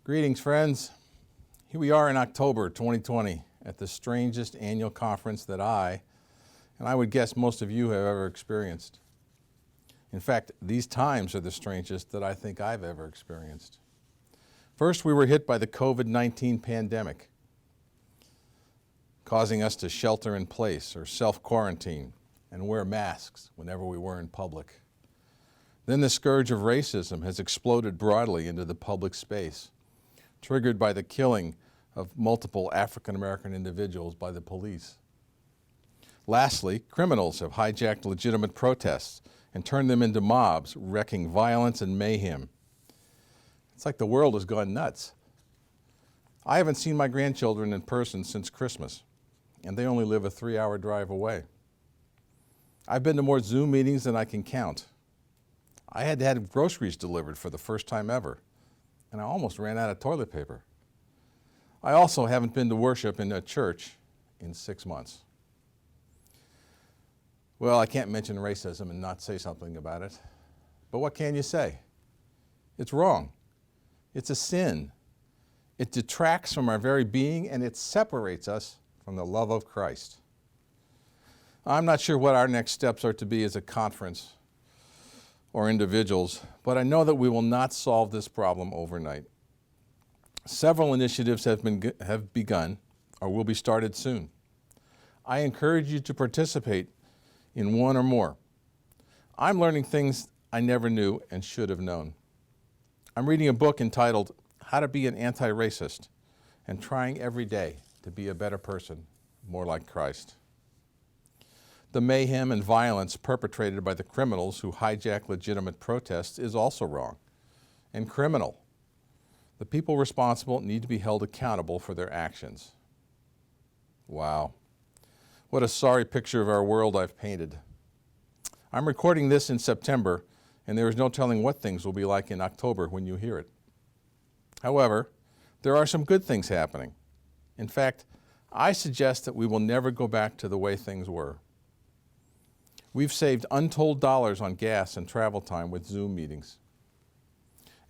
Greetings, friends. Here we are in October 2020 at the strangest annual conference that I would guess most of you have ever experienced. In fact, these times are the strangest that I think I've ever experienced. First, we were hit by the COVID-19 pandemic, causing us to shelter in place or self-quarantine and wear masks whenever we were in public. Then the scourge of racism has exploded broadly into the public space, triggered by the killing of multiple African American individuals by the police. Lastly, criminals have hijacked legitimate protests and turned them into mobs, wreaking violence and mayhem. It's like the world has gone nuts. I haven't seen my grandchildren in person since Christmas, and they only live a 3-hour drive away. I've been to more Zoom meetings than I can count. I had to have groceries delivered for the first time ever, and I almost ran out of toilet paper. I also haven't been to worship in a church in 6 months. Well, I can't mention racism and not say something about it. But what can you say? It's wrong. It's a sin. It detracts from our very being, and it separates us from the love of Christ. I'm not sure what our next steps are to be as a conference or individuals, but I know that we will not solve this problem overnight. Several initiatives have begun or will be started soon. I encourage you to participate in one or more. I'm learning things I never knew and should have known. I'm reading a book entitled How to Be an Anti-Racist and trying every day to be a better person, more like Christ. The mayhem and violence perpetrated by the criminals who hijack legitimate protests is also wrong and criminal. The people responsible need to be held accountable for their actions. Wow. What a sorry picture of our world I've painted. I'm recording this in September, and there is no telling what things will be like in October when you hear it. However, there are some good things happening. In fact, I suggest that we will never go back to the way things were. We've saved untold dollars on gas and travel time with Zoom meetings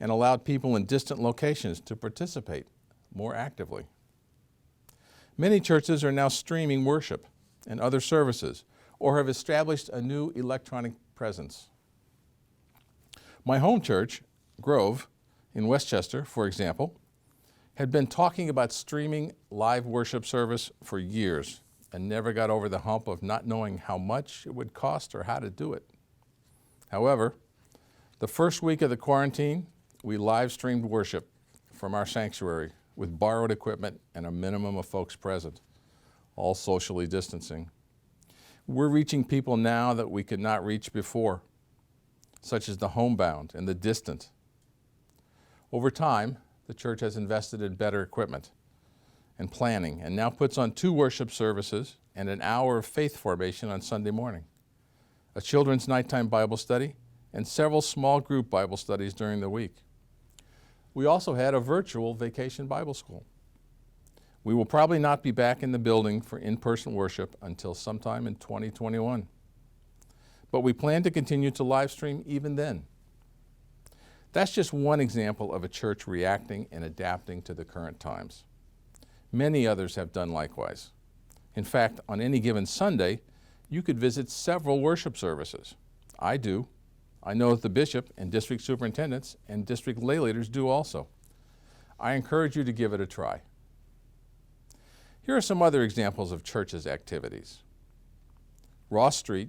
and allowed people in distant locations to participate more actively. Many churches are now streaming worship and other services or have established a new electronic presence. My home church, Grove, in Westchester, for example, had been talking about streaming live worship service for years and never got over the hump of not knowing how much it would cost or how to do it. However, the first week of the quarantine, we live streamed worship from our sanctuary with borrowed equipment and a minimum of folks present, all socially distancing. We're reaching people now that we could not reach before, such as the homebound and the distant. Over time, the church has invested in better equipment and planning, and now puts on 2 worship services and an hour of faith formation on Sunday morning, a children's nighttime Bible study, and several small group Bible studies during the week. We also had a virtual vacation Bible school. We will probably not be back in the building for in-person worship until sometime in 2021. But we plan to continue to live stream even then. That's just one example of a church reacting and adapting to the current times. Many others have done likewise. In fact, on any given Sunday, you could visit several worship services. I do. I know that the bishop and district superintendents and district lay leaders do also. I encourage you to give it a try. Here are some other examples of churches' activities. Ross Street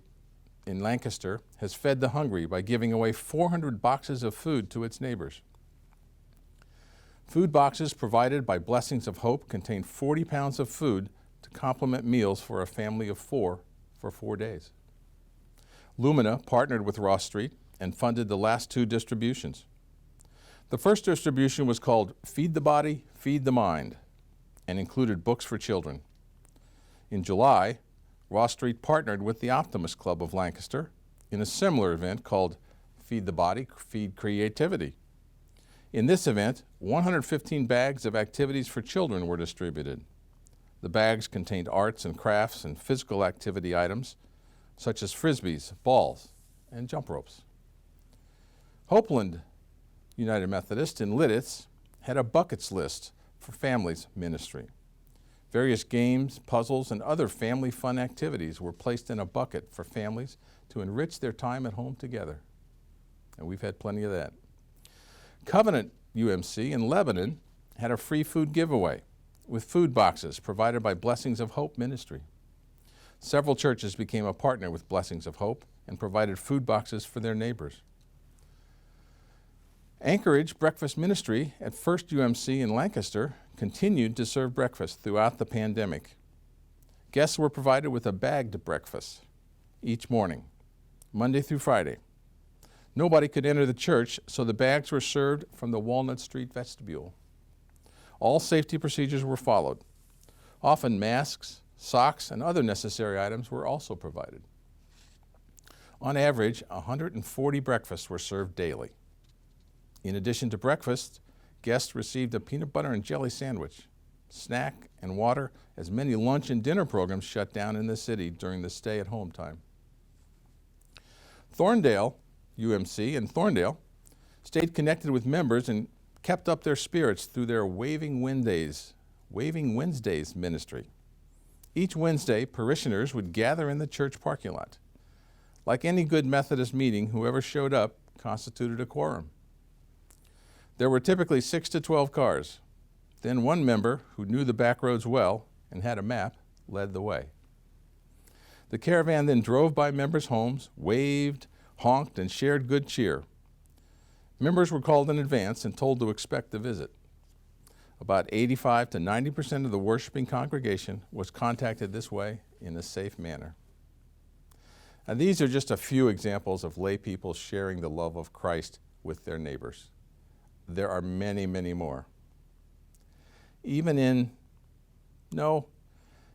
in Lancaster has fed the hungry by giving away 400 boxes of food to its neighbors. Food boxes provided by Blessings of Hope contain 40 pounds of food to complement meals for a family of 4 for 4 days. Lumina partnered with Ross Street and funded the last 2 distributions. The first distribution was called Feed the Body, Feed the Mind, and included books for children. In July, Ross Street partnered with the Optimist Club of Lancaster in a similar event called Feed the Body, Feed Creativity. In this event, 115 bags of activities for children were distributed. The bags contained arts and crafts and physical activity items, such as frisbees, balls, and jump ropes. Hopeland United Methodist in Lidditz had a buckets list for families ministry. Various games, puzzles, and other family fun activities were placed in a bucket for families to enrich their time at home together. And we've had plenty of that. Covenant UMC in Lebanon had a free food giveaway with food boxes provided by Blessings of Hope Ministry. Several churches became a partner with Blessings of Hope and provided food boxes for their neighbors. Anchorage Breakfast Ministry at First UMC in Lancaster continued to serve breakfast throughout the pandemic. Guests were provided with a bagged breakfast each morning, Monday through Friday. Nobody could enter the church, so the bags were served from the Walnut Street vestibule. All safety procedures were followed. Often masks, socks, and other necessary items were also provided. On average, 140 breakfasts were served daily. In addition to breakfast, guests received a peanut butter and jelly sandwich, snack, and water, as many lunch and dinner programs shut down in the city during the stay-at-home time. Thorndale UMC in Thorndale stayed connected with members and kept up their spirits through their Waving Wednesdays ministry. Each Wednesday, parishioners would gather in the church parking lot. Like any good Methodist meeting, whoever showed up constituted a quorum. There were typically 6 to 12 cars. Then one member, who knew the back roads well and had a map, led the way. The caravan then drove by members' homes, waved, honked, and shared good cheer. Members were called in advance and told to expect the visit. About 85 to 90% of the worshiping congregation was contacted this way in a safe manner. Now, these are just a few examples of lay people sharing the love of Christ with their neighbors. There are many, many more.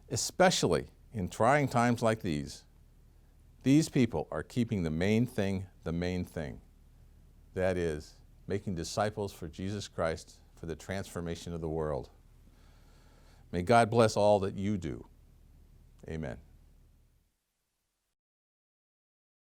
Especially in trying times like these people are keeping the main thing. That is, making disciples for Jesus Christ for the transformation of the world. May God bless all that you do. Amen.